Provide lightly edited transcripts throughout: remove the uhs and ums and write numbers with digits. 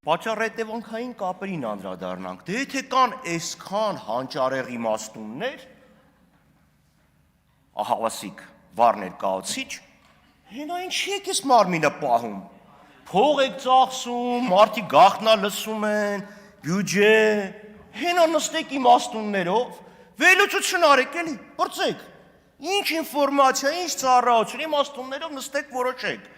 Պատճառ-հետևանքային կապերին անդրադառնանք, դե եթե կան այսքան հանճարեղ իմաստուններ, ահավասիկ, վառ ներկայացիչ, հենա ինչի եք այս մարմինը պահում, փող եք ծախսում, մարդիկ գաղտնա լսում են, բյուջե, հենա նստեք իմաստուններով, վերլուծություն արեք էլի, բրծեք, ինչ ինֆորմացիա, ինչ ծառայություն, իմաստուններով նստեք որոշեք,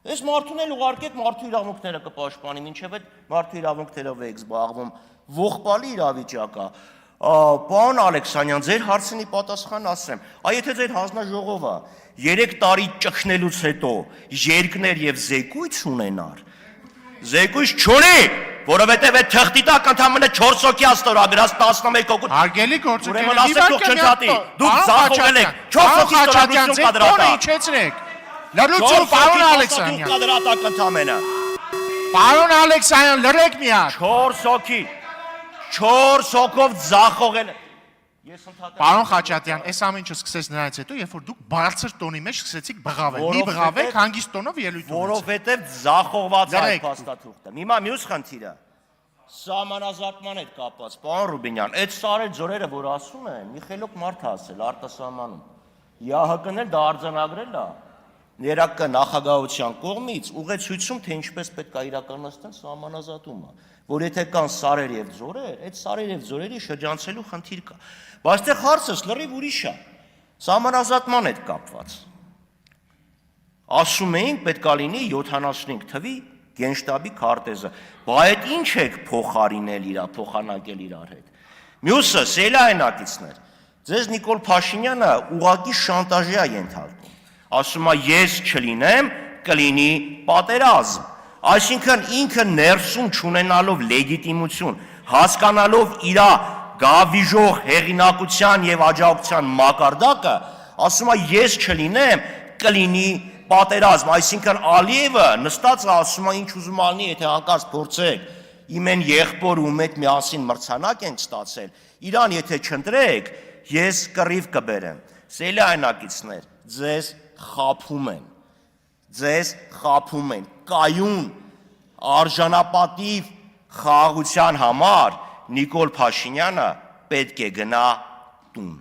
այս մարդուն էլ ուղարկեք մարդու իրավունքները կպաշտպանի, մինչև այդ մարդու իրավունքներով եք զբաղվում, ողբալի իրավիճակա, Պարոն Ալեքսանյան, ձեր հարցնի պատասխան ասեմ, եթե ձեր հանձնաժողովը 3 տարի ճգնելուց հետո երկներ եւ զեկույց ունենար, զեկույց չունի, որովհետեւ այդ թղթի տակ ընդամենը 4 հոգի աստորագրած 11 հոգու։ Հարգելի գործընկերներ, ուրեմն ասեք դուք չնչատի, դուք զախողել եք 4 հոգի ստորագրություն կադրատա։ Իջեցրեք։ Լրություն, պարոն Ալեքսանյան։ Կադրատակ ընդամենը։ Պարոն Ալեքսանյան, լրեք միակ։ 4 հոգի 4 հոգով զախողել։ Պարոն Խաչատյան, այս ամեն ինչը սկսեց նրանից հետո, երբ որ դուք բարձր տոնի մեջ սկսեցիք բղավել։ Մի բղավեք, հանգիստ տոնով ելույթ ունեցեք։ Որովհետև զախողված է այդ փաստաթուղթը։ Հիմա մյուս խնդիրը սահմանազատման հետ կապված, պարոն Ռուբինյան, այդ սարեր ձորերը, որ ասում են, մի խելոք մարդ է ասել արտասահմանում։ ՀՀԿ-ն էլ դա արձանագրել է ներակա նախագահության կողմից ուղեցույցում, թե ինչպես պետք է իրականացնել սահմանազատումը, որ եթե կան սարեր եւ ձորեր, այդ սարեր եւ ձորերի շրջանցելու խնդիր կա։ Բայց այդտեղ հարցս լրիվ ուրիշ է։ Սահմանազատման հետ կապված։ Ասում էինք պետք է լինի 75 թվի գենշտաբի քարտեզը։ Բայց այդ ինչ եք փոխանակել իրար հետ։ Մյուսը սելայնակիցներ։ Ձեզ Նիկոլ Փաշինյանը ուղղակի շանտաժի է ենթարկում։ Ասում է ես չլինեմ, կլինի պատերազմ։ Այսինքն ինքը ներսում չունենալով լեգիտիմություն, հասկանալով իր գավիժող հեղինակության եւ աջակցության մակարդակը, ասում է ես չլինեմ, կլինի պատերազմ, այսինքն Ալիևը նստած ասում է ինչ ուզում ալնի, եթե հանկարծ փորձեք, իմ են եղբոր ու մեկ միասին մրցանակ ենք ստացել, իրան եթե չընտրեք, ես կռիվ կբերեմ։ Սելայնակիցներ, ձեզ խափում են, կայուն, արժանապատիվ խաղաղության համար Նիկոլ Փաշինյանը պետք է գնա տուն։